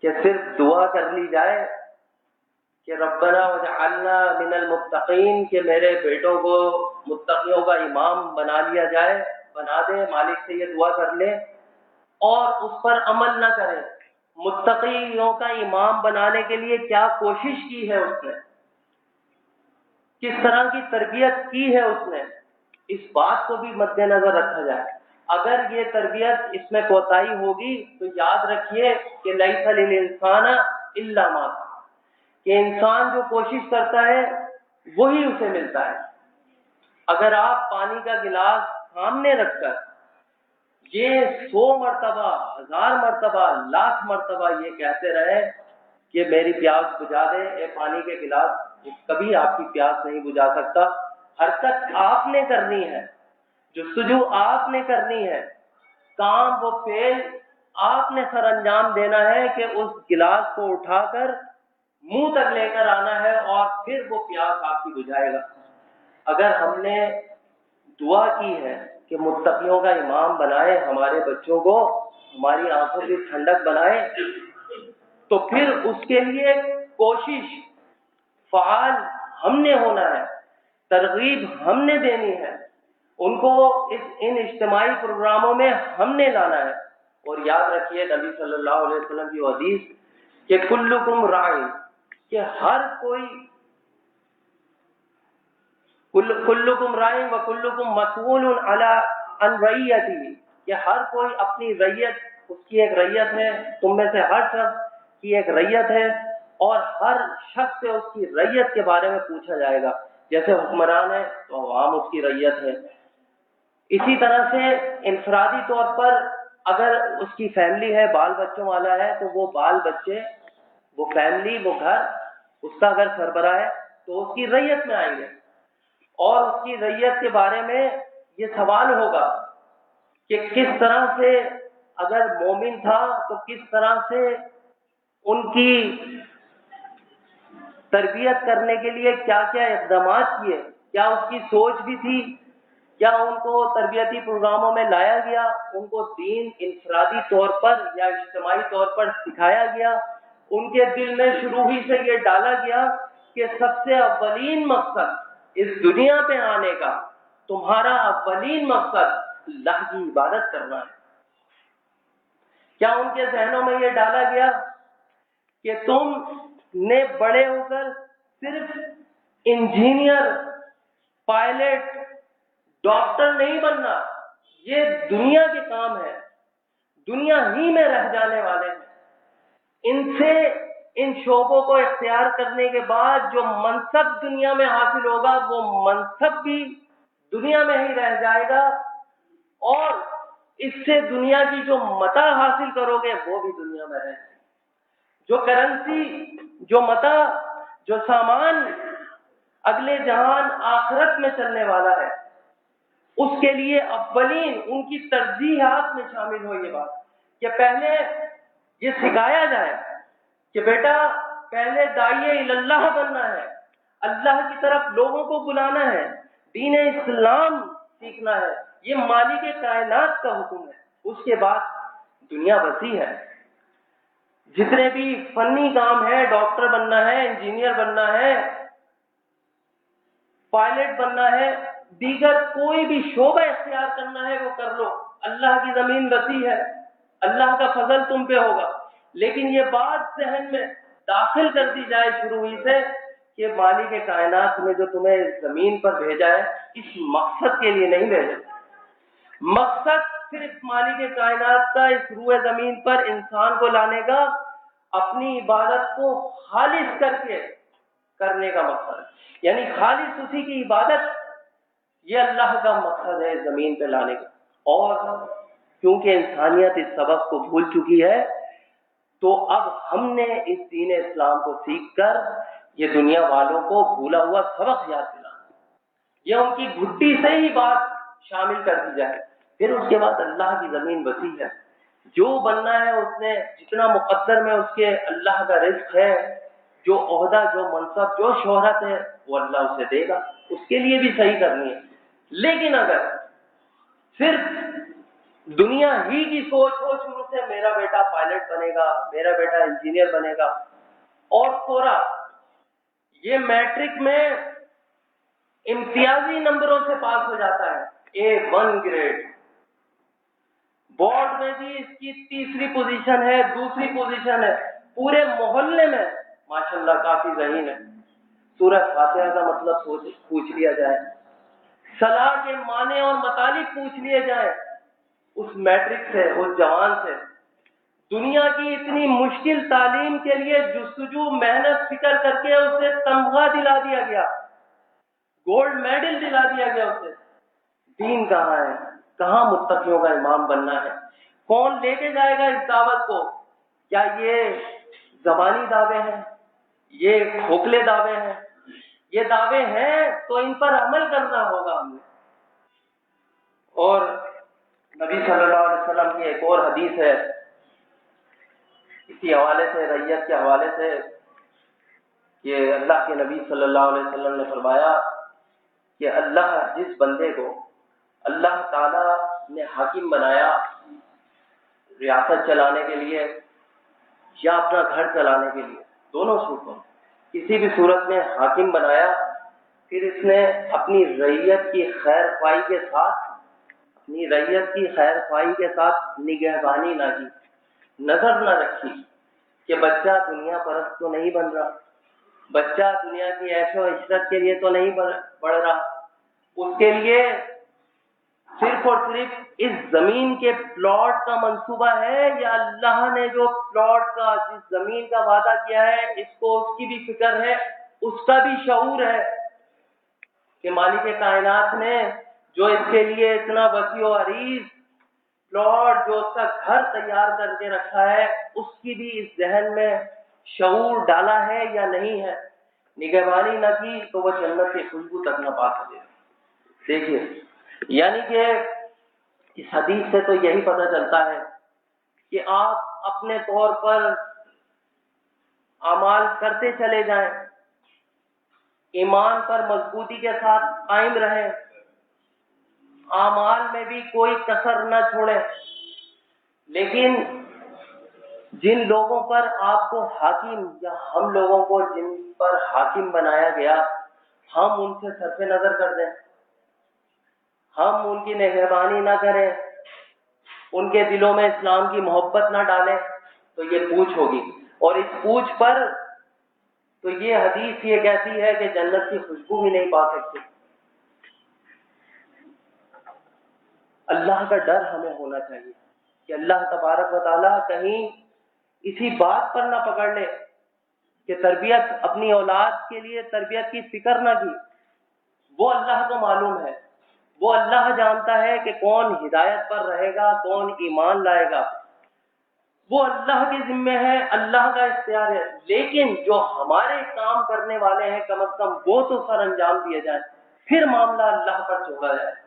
کہ صرف دعا کر لی جائے کہ ربنا وجعلنا من المتقین، کہ میرے بیٹوں کو متقیوں کا امام بنا لیا جائے، بنا دے، مالک سے یہ دعا کر لے اور اس پر عمل نہ کرے۔ متقیوں کا امام بنانے کے لیے کیا کوشش کی ہے اس نے، کس طرح کی تربیت کی ہے اس نے، اس بات کو بھی مد نظر رکھا جائے۔ اگر یہ تربیت اس میں کوتاہی ہوگی تو یاد رکھیے کہ لیس للانسان الا ما سعى، کہ انسان جو کوشش کرتا ہے وہی اسے ملتا ہے۔ اگر آپ پانی کا گلاس سامنے رکھ کر یہ 100 مرتبہ، 1000 مرتبہ، لاکھ مرتبہ یہ کہتے رہے کہ میری پیاس بجھا دے اے پانی کے گلاس، کبھی آپ کی پیاس نہیں بجھا سکتا۔ حرکت آپ نے کرنی ہے، جستجو آپ نے کرنی ہے، کام وہ فعل آپ نے سر انجام دینا ہے کہ اس گلاس کو اٹھا کر منہ تک لے کر آنا ہے اور پھر وہ پیاس آپ کی بجھائے گا۔ اگر ہم نے دعا کی ہے کہ متقیوں کا امام بنائے ہمارے بچوں کو، ہماری آنکھوں کی ٹھنڈک بنائے، تو پھر اس کے لیے کوشش فعال ہم نے ہونا ہے، ترغیب ہم نے دینی ہے، ان کو ان اجتماعی پروگراموں میں ہم نے لانا ہے۔ اور یاد رکھیے نبی صلی اللہ علیہ وسلم کی حدیث کہ کلکم راعٍ، کہ ہر کوئی کلکم راعٍ وکلکم مسئول عن رعیتہ، کہ ہر کوئی اپنی رعیت، اس کی ایک رعیت ہے، تم میں سے ہر شخص کی ایک رعیت ہے، اور ہر شخص سے اس کی رعیت کے بارے میں پوچھا جائے گا۔ جیسے حکمران ہے تو عوام اس کی رعیت ہے، اسی طرح سے انفرادی طور پر اگر اس کی فیملی ہے، بال بچوں والا ہے، تو وہ بال بچے، وہ فیملی، وہ گھر، اس کا اگر سربراہ ہے تو اس کی رعیت میں آئیں گے، اور اس کی رعیت کے بارے میں یہ سوال ہوگا کہ کس طرح سے اگر مومن تھا تو کس طرح سے ان کی تربیت کرنے کے لیے کیا کیا اقدامات کیے، کیا اس کی سوچ بھی تھی، کیا ان کو تربیتی پروگراموں میں لایا گیا، ان کو دین انفرادی طور پر یا اجتماعی طور پر سکھایا گیا، ان کے دل میں شروع ہی سے یہ ڈالا گیا کہ سب سے اولین مقصد اس دنیا پہ آنے کا، تمہارا اولین مقصد اللہ کی عبادت کرنا ہے۔ کیا ان کے ذہنوں میں یہ ڈالا گیا کہ تم نے بڑے ہو کر صرف انجینئر، پائلٹ، ڈاکٹر نہیں بننا، یہ دنیا کے کام ہے، دنیا ہی میں رہ جانے والے ہیں، ان سے ان شعبوں کو اختیار کرنے کے بعد جو منصب دنیا میں حاصل ہوگا وہ منصب بھی دنیا میں ہی رہ جائے گا، اور اس سے دنیا کی جو متاع حاصل کرو گے وہ بھی دنیا میں رہے گا۔ جو کرنسی، جو متاع، جو سامان اگلے جہان آخرت میں چلنے والا ہے، اس کے لیے اولین ان کی ترجیحات میں شامل ہو یہ بات کہ پہلے یہ سکھایا جائے کہ بیٹا پہلے داعیہ اللہ بننا ہے، اللہ کی طرف لوگوں کو بلانا ہے، دین اسلام سیکھنا ہے، یہ مالک کائنات کا حکم ہے۔ اس کے بعد دنیا وسیع ہے، جتنے بھی فنی کام ہے، ڈاکٹر بننا ہے، انجینئر بننا ہے، پائلٹ بننا ہے، دیگر کوئی بھی شعبہ اختیار کرنا ہے وہ کر لو، اللہ کی زمین وسیع ہے، اللہ کا فضل تم پہ ہوگا۔ لیکن یہ بات ذہن میں داخل کر دی جائے شروع ہی سے کہ مالک کائنات نے جو تمہیں اس زمین پر بھیجا ہے اس مقصد کے لیے نہیں بھیجا، مقصد صرف مالک کائنات کا اس روئے زمین پر انسان کو لانے کا، اپنی عبادت کو خالص کر کے کرنے کا مقصد، یعنی خالص اسی کی عبادت، یہ اللہ کا مقصد ہے زمین پہ لانے کا۔ اور کیونکہ انسانیت اس سبق کو بھول چکی ہے تو اب ہم نے اس دین اسلام کو سیکھ کر یہ دنیا والوں کو بھولا ہوا سبق یاد دلانا، یہ ان کی گھٹی سے ہی بات شامل کر دی جائے۔ پھر اس کے بعد اللہ کی زمین وسیع ہے، جو بننا ہے اس نے جتنا مقدر میں اس کے اللہ کا رزق ہے، جو عہدہ، جو منصب، جو شہرت ہے وہ اللہ اسے دے گا، اس کے لیے بھی صحیح کرنی ہے۔ لیکن اگر صرف دنیا ہی کی سوچ ہو شروع سے میرا بیٹا پائلٹ بنے گا، میرا بیٹا انجینئر بنے گا، اور تھوڑا یہ میٹرک میں امتیازی نمبروں سے پاس ہو جاتا ہے، A1 گریڈ، بورڈ میں بھی اس کی تیسری پوزیشن ہے، دوسری پوزیشن ہے، پورے محلے میں ماشاءاللہ کافی ذہین ہے، سورہ فاتحہ کا مطلب پوچھ لیا جائے، صلاح کے معنی اور مطالب پوچھ لیے جائیں اس میٹرک سے، اس جوان سے، دنیا کی اتنی مشکل تعلیم کے لیے جستجو، محنت، فکر کر کے اسے تمغہ دلا دیا گیا، گولڈ میڈل دلا دیا گیا اسے، دین کہاں ہے، کہاں متقیوں کا امام بننا ہے، کون لے کے جائے گا اس دعوت کو؟ کیا یہ زبانی دعوے ہیں، یہ کھوکھلے دعوے ہیں؟ یہ دعوے ہیں تو ان پر عمل کرنا ہوگا ہم نے۔ اور نبی صلی اللہ علیہ وسلم کی ایک اور حدیث ہے اسی حوالے سے، رعیت کے حوالے سے، کہ اللہ کے نبی صلی اللہ علیہ وسلم نے فرمایا کہ اللہ جس بندے کو اللہ تعالیٰ نے حاکم بنایا ریاست چلانے کے لیے یا اپنا گھر چلانے کے لیے، دونوں صورتوں کسی بھی صورت میں حاکم بنایا پھر اس نے اپنی رعیت کی خیر خواہی کے ساتھ نگہبانی نہ کی، نظر نہ رکھی کہ بچہ دنیا پرست تو نہیں بن رہا، بچہ دنیا کی عیش و عشرت کے لیے تو نہیں بڑھ رہا، اس کے لیے صرف اور صرف اس زمین کے پلاٹ کا منصوبہ ہے، یا اللہ نے جو پلاٹ کا، جس زمین کا وعدہ کیا ہے، اس کو اس کی بھی فکر ہے، اس کا بھی شعور ہے کہ مالک کائنات نے جو اس کے لیے اتنا وسیع و عریض پلاٹ، جو اس کا گھر تیار کر کے رکھا ہے، اس کی بھی اس ذہن میں شعور ڈالا ہے یا نہیں ہے؟ نگہبانی نہ کی تو وہ جنت کی خوشبو تک نہ پا سکے۔ دیکھیے، یعنی کہ اس حدیث سے تو یہی پتہ چلتا ہے کہ آپ اپنے طور پر اعمال کرتے چلے جائیں، ایمان پر مضبوطی کے ساتھ قائم رہیں، اعمال میں بھی کوئی کسر نہ چھوڑیں، لیکن جن لوگوں پر آپ کو حاکم، یا ہم لوگوں کو جن پر حاکم بنایا گیا، ہم ان سے صرف نظر کر دیں، ہم ان کی نگہبانی نہ کریں، ان کے دلوں میں اسلام کی محبت نہ ڈالیں، تو یہ پوچھ ہوگی، اور اس پوچھ پر تو یہ حدیث یہ کہتی ہے کہ جنت کی خوشبو بھی نہیں پا سکتی۔ اللہ کا ڈر ہمیں ہونا چاہیے کہ اللہ تبارک و تعالیٰ کہیں اسی بات پر نہ پکڑ لے کہ تربیت، اپنی اولاد کے لیے تربیت کی فکر نہ کی۔ وہ اللہ کو معلوم ہے، وہ اللہ جانتا ہے کہ کون ہدایت پر رہے گا، کون ایمان لائے گا، وہ اللہ کے ذمے ہے، اللہ کا اختیار ہے، لیکن جو ہمارے کام کرنے والے ہیں کم از کم وہ تو سر انجام دیے جائیں، پھر معاملہ اللہ پر چھوڑا جائے۔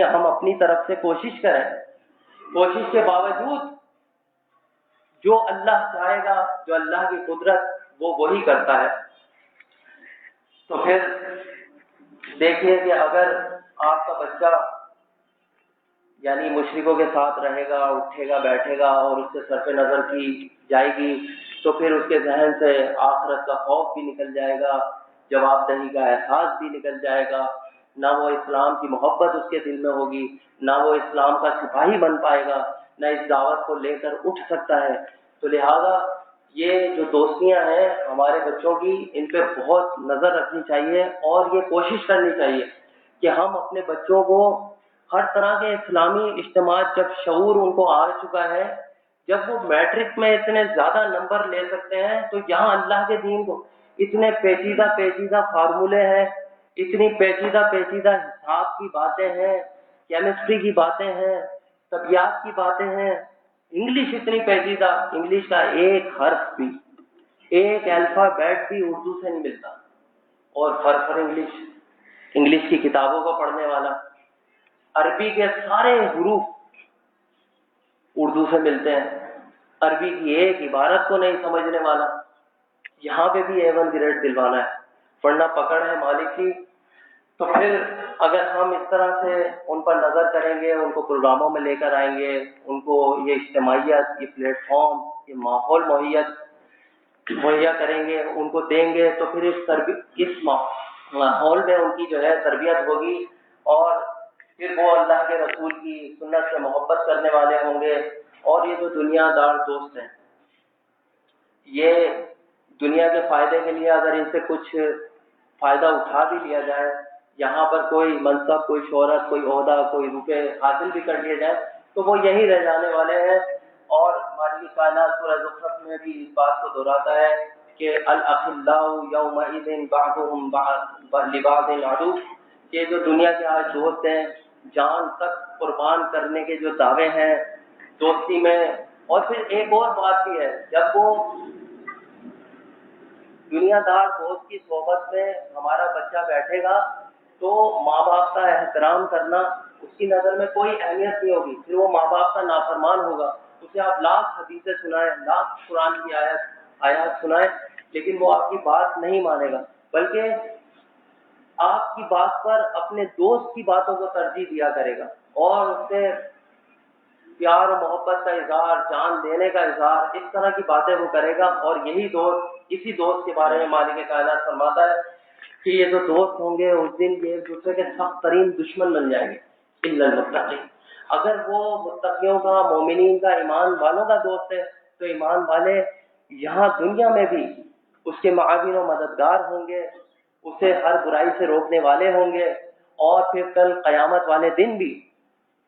ہم اپنی طرف سے کوشش کریں، کوشش کے باوجود جو اللہ چاہے گا، جو اللہ کی قدرت، وہ وہی کرتا ہے۔ تو پھر دیکھیے کہ اگر آپ کا بچہ یعنی مشرکوں کے ساتھ رہے گا، اٹھے گا، بیٹھے گا، اور اس سے صرف نظر کی جائے گی، تو پھر اس کے ذہن سے آخرت کا خوف بھی نکل جائے گا، جواب دہی کا احساس بھی نکل جائے گا، نہ وہ اسلام کی محبت اس کے دل میں ہوگی، نہ وہ اسلام کا سپاہی بن پائے گا، نہ اس دعوت کو لے کر اٹھ سکتا ہے۔ تو لہذا یہ جو دوستیاں ہیں ہمارے بچوں کی، ان پہ بہت نظر رکھنی چاہیے، اور یہ کوشش کرنی چاہیے کہ ہم اپنے بچوں کو ہر طرح کے اسلامی اجتماعات، جب شعور ان کو آ چکا ہے، جب وہ میٹرک میں اتنے زیادہ نمبر لے سکتے ہیں، تو یہاں اللہ کے دین کو اتنے پیچیدہ فارمولے ہیں، اتنی پیچیدہ حساب کی باتیں ہیں، کیمسٹری کی باتیں ہیں، طبیعت کی باتیں ہیں، انگلش اتنی پیچیدہ، انگلش کا ایک حرف بھی، ایک الفابیٹ بھی اردو سے نہیں ملتا، اور فر انگلش کی کتابوں کو پڑھنے والا، عربی کے سارے حروف اردو سے ملتے ہیں، عربی کی ایک عبارت کو نہیں سمجھنے والا، یہاں پہ بھی A1 گریڈ دلوانا ہے، ورنہ پکڑ ہے مالک کی۔ تو پھر اگر ہم اس طرح سے ان پر نظر کریں گے، ان کو پروگراموں میں لے کر آئیں گے، ان کو یہ اجتماعیت، یہ پلیٹ فارم، یہ ماحول مہیا کریں گے، ان کو دیں گے، تو پھر اس ماحول میں ان کی جو ہے تربیت ہوگی، اور پھر وہ اللہ کے رسول کی سنت سے محبت کرنے والے ہوں گے۔ اور یہ جو دنیا دار دوست ہیں، یہ دنیا کے فائدے کے لیے اگر ان سے کچھ فائدہ اٹھا بھی لیا جائے، یہاں پر کوئی منصب، کوئی شہرت، کوئی عہدہ، کوئی روپے حاصل بھی کر لیے جائے، تو وہ یہی رہ جانے والے ہیں۔ اور مالک کائنات سورہ زخرف میں بھی اس بات کو دہراتا ہے کہ الاخلاء یومئذ بعضهم لبعض عدو، کہ جو دنیا کے آج دوست ہیں، جان تک قربان کرنے کے جو دعوے ہیں دوستی میں۔ اور پھر ایک اور بات بھی ہے، جب وہ دنیا دار دوست کی صحبت میں ہمارا بچہ بیٹھے گا، تو ماں باپ کا احترام کرنا اس کی نظر میں کوئی اہمیت نہیں ہوگی، پھر وہ ماں باپ کا نافرمان ہوگا، اسے آپ لاکھ حدیثیں سنائیں، لاکھ قرآن کی آیات سنائیں، لیکن وہ آپ کی بات نہیں مانے گا، بلکہ آپ کی بات پر اپنے دوست کی باتوں کو ترجیح دیا کرے گا، اور اس سے پیار و محبت کا اظہار، جان دینے کا اظہار، اس طرح کی باتیں وہ کرے گا۔ اور اسی دوست کے بارے میں مالک کائنات فرماتا ہے کہ یہ جو دوست ہوں گے اس دن یہ ایک دوسرے کے سخت ترین دشمن بن جائیں گے الا المتقین۔ اگر وہ متقیوں کا، مومنین کا، ایمان والوں کا دوست ہے تو ایمان والے یہاں دنیا میں بھی اس کے معاون و مددگار ہوں گے، اسے ہر برائی سے روکنے والے ہوں گے، اور پھر کل قیامت والے دن بھی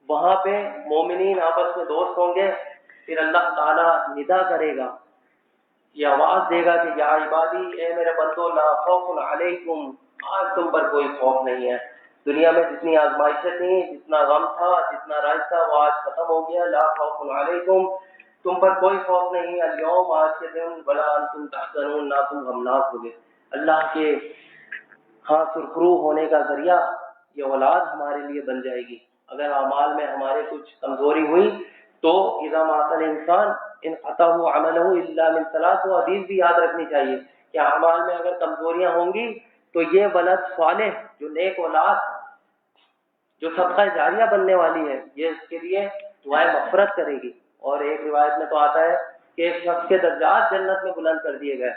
وہاں پہ مومنین آپس میں دوست ہوں گے۔ پھر اللہ تعالیٰ ندا کرے گا، یہ آواز دے گا کہ یا عبادی، اے میرے بندو، لا خوف علیکم، آج تم پر کوئی خوف نہیں ہے۔ دنیا میں جتنی آزمائشیں تھیں، جتنا غم تھا، جتنا رنج تھا، وہ آج ختم ہو گیا۔ لا خوف علیکم، تم پر کوئی خوف نہیں، اليوم، آج کے دن، ولا انتم تحزنون، نہ تم غمناک ہوگے۔ اللہ کے ہاں سرخرو ہونے کا ذریعہ یہ اولاد ہمارے لیے بن جائے گی۔ اگر اعمال میں ہمارے کچھ کمزوری ہوئی تو اذا مات الانسان انقطع عملہ الا من ثلاث، و حدیث بھی یاد رکھنی چاہیے کہ اعمال میں اگر کمزوریاں ہوں گی تو یہ ولد صالح، جو نیک اولاد، جو صدقہ جاریہ بننے والی ہے، یہ اس کے لیے دعائے مغفرت کرے گی۔ اور ایک روایت میں تو آتا ہے کہ ایک شخص کے درجات جنت میں بلند کر دیے گئے،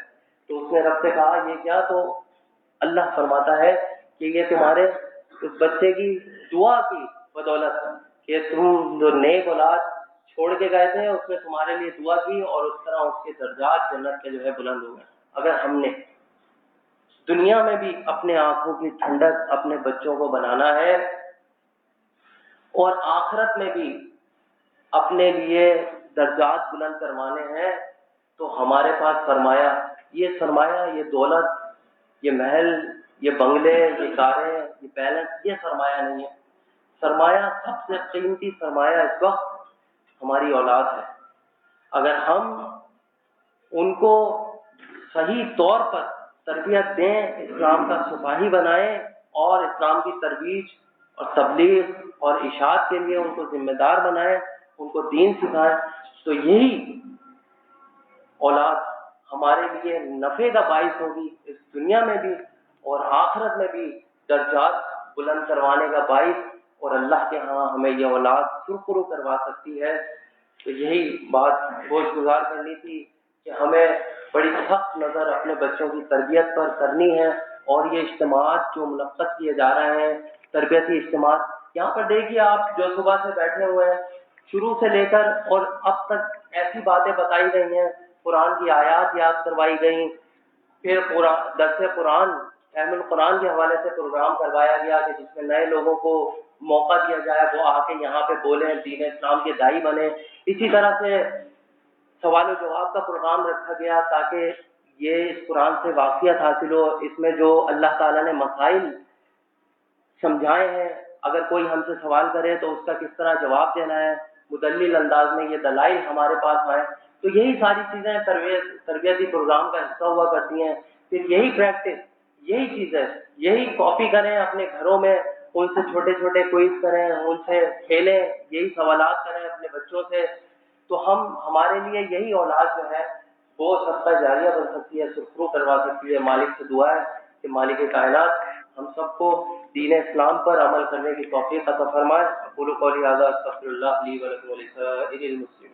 تو اس نے رب سے کہا یہ کیا؟ تو اللہ فرماتا ہے کہ یہ تمہارے اس بچے کی دعا کی بدولت کہ تم جو نیک اولاد چھوڑ کے گئے تھے اس نے تمہارے لیے دعا کی، اور اس طرح اس کے درجات جنت کے جو ہے بلند ہو گئے۔ اگر ہم نے دنیا میں بھی اپنے آنکھوں کی ٹھنڈک اپنے بچوں کو بنانا ہے اور آخرت میں بھی اپنے لیے درجات بلند کروانے ہیں، تو ہمارے پاس سرمایہ، یہ دولت، یہ محل، یہ بنگلے، یہ کاریں، یہ بیلنس، یہ سرمایہ نہیں ہے۔ سرمایہ، سب سے قیمتی سرمایہ اس وقت ہماری اولاد ہے۔ اگر ہم ان کو صحیح طور پر تربیت دیں، اسلام کا سپاہی بنائیں، اور اسلام کی ترویج اور تبلیغ اور اشاعت کے لیے ان کو ذمہ دار بنائیں، ان کو دین سکھائیں، تو یہی اولاد ہمارے لیے نفع کا باعث ہوگی، اس دنیا میں بھی اور آخرت میں بھی درجات بلند کروانے کا باعث، اور اللہ کے ہاں ہمیں یہ اولاد سرخرو کروا سکتی ہے۔ تو یہی بات گوش گزار کرنی تھی کہ ہمیں بڑی سخت نظر اپنے بچوں کی تربیت پر کرنی ہے، اور یہ اجتماعات جو منعقد کیے جا رہے ہیں، تربیتی اجتماعات، یہاں پر دیکھیے آپ جو صبح سے بیٹھے ہوئے ہیں، شروع سے لے کر اور اب تک ایسی باتیں بتائی گئی ہیں، قرآن کی آیات یاد کروائی گئیں، پھر درس قرآن، اہم القرآن کے حوالے سے پروگرام کروایا گیا کہ جس میں نئے لوگوں کو موقع دیا جائے، وہ آ کے یہاں پہ بولیں، دین اسلام کے داعی بنیں۔ اسی طرح سے سوال و جواب کا پروگرام رکھا گیا تاکہ یہ اس قرآن سے واقفیت حاصل ہو، اس میں جو اللہ تعالیٰ نے مسائل سمجھائے ہیں، اگر کوئی ہم سے سوال کرے تو اس کا کس طرح جواب دینا ہے، مدلل انداز میں یہ دلائل ہمارے پاس آئیں۔ تو یہی ساری چیزیں تربیتی پروگرام کا حصہ ہوا کرتی ہیں۔ پھر یہی پریکٹس، یہی چیزیں، یہی کاپی کریں اپنے گھروں میں، ان سے چھوٹے چھوٹے کوئز کریں، ان سے کھیلیں، یہی سوالات کریں اپنے بچوں سے، تو ہمارے لیے یہی اولاد جو ہے وہ صدقہ جاریہ بن سکتی ہے، سرخرو کروا سکتی ہے۔ مالک سے دعا ہے کہ مالک کائنات ہم سب کو دین اسلام پر عمل کرنے کی توفیق عطا فرمائے۔ اقول قولی ھذا استغفر اللہ لی ولکم ولسائر المسلمین۔